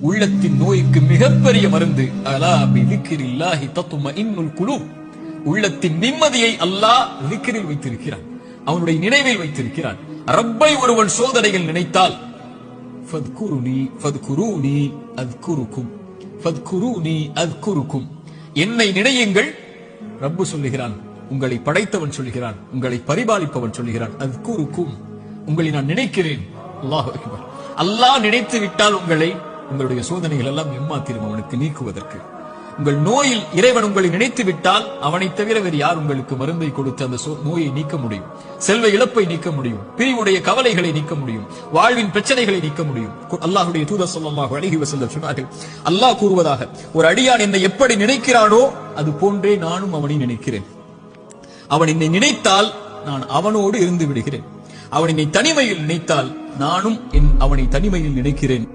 உள்ளத்தின் நோய்க்கு மிகப்பெரிய மருந்து. அலா பிதிக்ரில்லாஹி தத்மஇன்னுல் குலூப். உள்ளத்தின் நிம்மதியை அல்லாஹ் திக்ரில் வைத்திருக்கிறான், அவனுடைய நினைவில் வைத்திருக்கிறான். ரப்பை ஒருவன் சோதனையில் நினைத்தால் ஃபத்குருனி ஃபத்குரூனி அத்குருக்கும், ஃபத்குரூனி அத்குருக்கும், என்னை நினையுங்கள். ரப்பு சொல்லுகிறான், உங்களை படைத்தவன் சொல்லுகிறான், உங்களை பரிபாலிப்பவன் சொல்லுகிறான், அத்குருக்கும், உங்களை நான் நினைக்கிறேன். அல்லாஹ் அக்பர். அல்லாஹ் நினைத்து விட்டால் உங்களை, உங்களுடைய சோதனைகள் எல்லாம் எம்மாத்திரும் அவனுக்கு நீக்குவதற்கு. உங்கள் நோயில் இறைவன் உங்களை நினைத்து விட்டால் அவனை தவிர வேறு யார் உங்களுக்கு மருந்தை கொடுத்து அந்த நோயை நீக்க முடியும், செல்வ இழப்பை நீக்க முடியும், பிரிவுடைய கவலைகளை நீக்க முடியும், வாழ்வின் பிரச்சனைகளை நீக்க முடியும். அல்லாஹ்வுடைய தூதர் ஸல்லல்லாஹு அலைஹி வஸல்லம் சொன்னார்கள், அல்லாஹ் கூறுவதாக, ஒரு அடியான் என்னை எப்படி நினைக்கிறானோ அது போன்றே நானும் அவனை நினைக்கிறேன். அவன் என்னை நினைத்தால் நான் அவனோடு இருந்து விடுகிறேன், அவன் என்னை தனிமையில் நினைத்தால் நானும் அவனை தனிமையில் நினைக்கிறேன்.